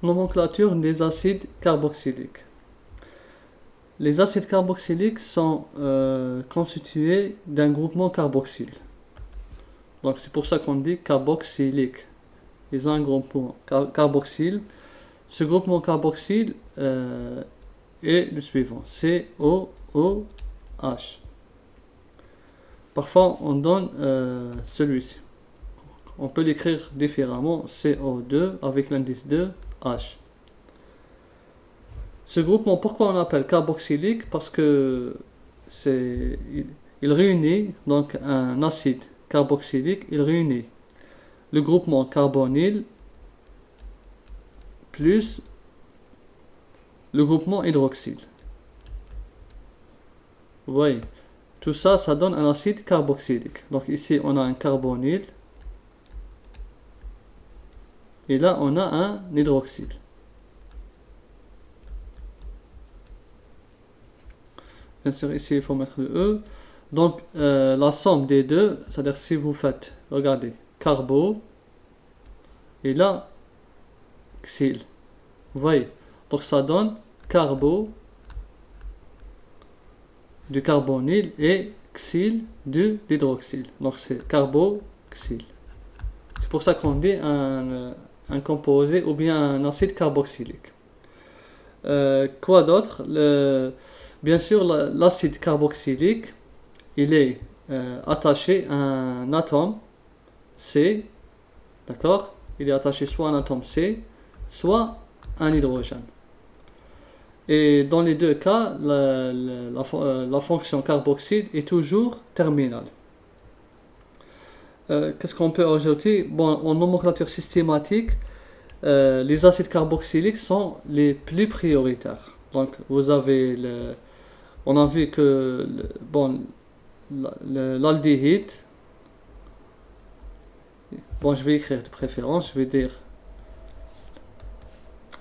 Nomenclature des acides carboxyliques. Les acides carboxyliques sont constitués d'un groupement carboxyle. Donc c'est pour ça qu'on dit carboxylique. Ils ont un groupement carboxyle. Ce groupement carboxyle est le suivant, COOH. Parfois on donne celui-ci. On peut l'écrire différemment, CO2 avec l'indice 2, H. Ce groupement, pourquoi on l'appelle carboxylique? Parce que il réunit donc un acide carboxylique, il réunit le groupement carbonyle plus le groupement hydroxyle. Vous voyez, tout ça, ça donne un acide carboxylique. Donc ici, on a un carbonyle. Et là, on a un hydroxyle. Bien sûr, ici, il faut mettre le E. Donc, la somme des deux, c'est-à-dire si vous faites, regardez, carbo, et là, xyle. Vous voyez? Donc, ça donne carbo du carbonyle et xyle de l'hydroxyle. Donc, c'est carboxyle. C'est pour ça qu'on dit un composé ou bien un acide carboxylique. Quoi d'autre? Bien sûr, l'acide carboxylique, il est attaché à un atome C, d'accord? Il est attaché soit à un atome C, soit à un hydrogène. Et dans les deux cas, la fonction carboxyle est toujours terminale. Qu'est-ce qu'on peut ajouter? Bon, en nomenclature systématique, les acides carboxyliques sont les plus prioritaires. Donc, vous avez on a vu que l'aldéhyde, bon, je vais écrire de préférence, je vais dire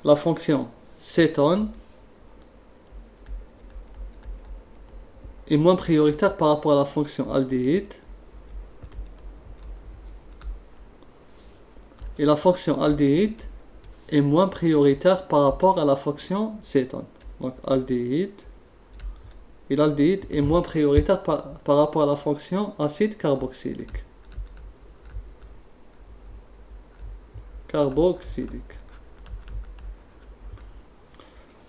la fonction cétone est moins prioritaire par rapport à la fonction aldéhyde. Et la fonction aldéhyde est moins prioritaire par rapport à la fonction cétone. Donc aldéhyde. Et l'aldéhyde est moins prioritaire par rapport à la fonction acide carboxylique.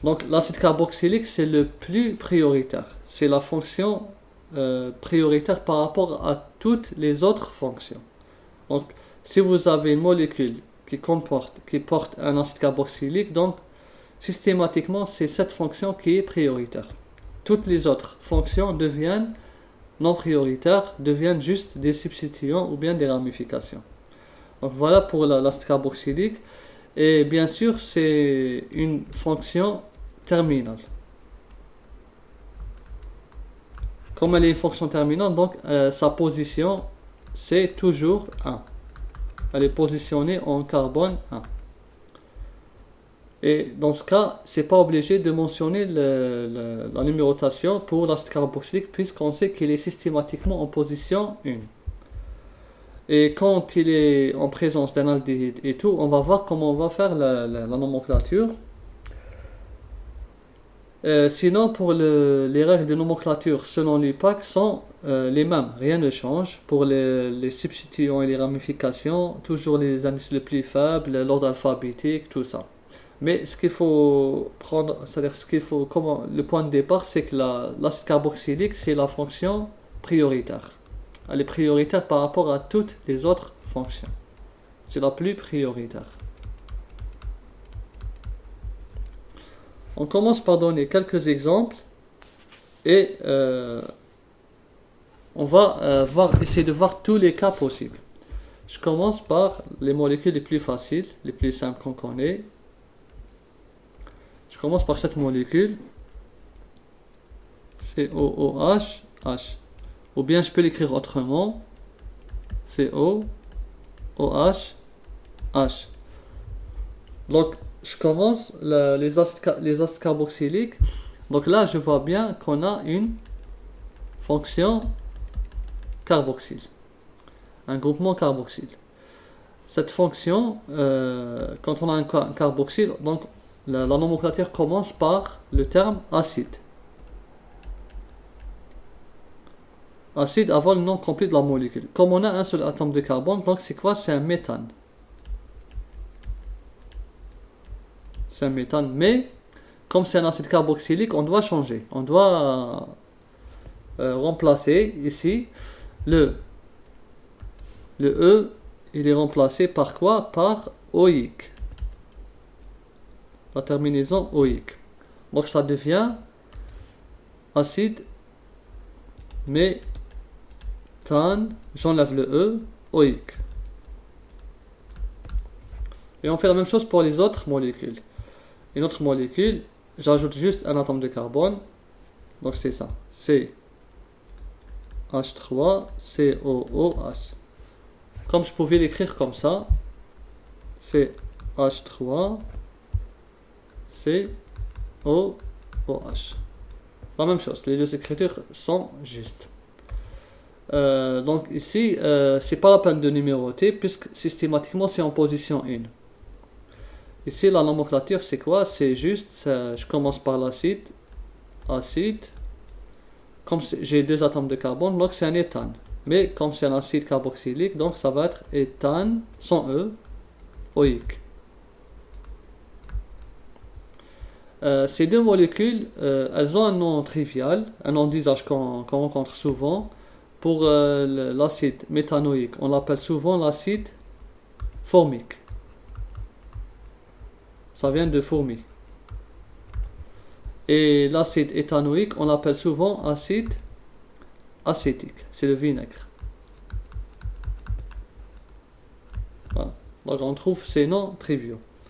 Donc l'acide carboxylique, c'est le plus prioritaire. C'est la fonction prioritaire par rapport à toutes les autres fonctions. Donc si vous avez une molécule qui porte un acide carboxylique, donc systématiquement c'est cette fonction qui est prioritaire. Toutes les autres fonctions deviennent non prioritaires, deviennent juste des substituants ou bien des ramifications. Donc voilà pour l'acide carboxylique. Et bien sûr, c'est une fonction terminale. Comme elle est une fonction terminale, donc sa position, c'est toujours 1. Elle est positionnée en carbone 1. Et dans ce cas, c'est pas obligé de mentionner la numérotation pour l'acide carboxylique puisqu'on sait qu'il est systématiquement en position 1. Et quand il est en présence d'un aldéhyde et tout, on va voir comment on va faire la nomenclature. Sinon, pour les règles de nomenclature selon l'UPAC sont les mêmes, rien ne change. Pour les substituants et les ramifications, toujours les indices les plus faibles, l'ordre alphabétique, tout ça. Mais ce qu'il faut prendre, c'est-à-dire le point de départ, c'est que l'acide carboxylique, c'est la fonction prioritaire. Elle est prioritaire par rapport à toutes les autres fonctions. C'est la plus prioritaire. On commence par donner quelques exemples et on va essayer de voir tous les cas possibles. Je commence par les molécules les plus faciles, les plus simples qu'on connaît. Je commence par cette molécule, COOH, H. Ou bien je peux l'écrire autrement, COOH, H. Donc, je commence les acides carboxyliques. Donc là, je vois bien qu'on a une fonction carboxyle. Un groupement carboxyle. cette fonction, quand on a un carboxyle, donc la nomenclature commence par le terme acide. Acide avant le nom complet de la molécule. Comme on a un seul atome de carbone, donc c'est quoi? C'est un méthane. C'est un méthane, mais comme c'est un acide carboxylique, on doit changer. On doit remplacer ici le E, il est remplacé par quoi? Par oïque. La terminaison oïque. Donc ça devient acide méthane, j'enlève le E, oïque. Et on fait la même chose pour les autres molécules. Une autre molécule, j'ajoute juste un atome de carbone. Donc c'est ça. CH3, COOH. Comme je pouvais l'écrire comme ça, CH3, COOH. La même chose, les deux écritures sont justes. Donc ici, c'est pas la peine de numéroter puisque systématiquement c'est en position 1. Ici, la nomenclature, c'est quoi? C'est juste, je commence par l'acide, acide. Comme j'ai deux atomes de carbone, donc c'est un éthane. Mais comme c'est un acide carboxylique, donc ça va être éthane, sans E, oïque. Ces deux molécules, elles ont un nom trivial, un nom d'usage qu'on rencontre souvent. Pour l'acide méthanoïque, on l'appelle souvent l'acide formique. Ça vient de fourmi. Et l'acide éthanoïque, on l'appelle souvent acide acétique. C'est le vinaigre. Voilà. Donc on trouve ces noms triviaux.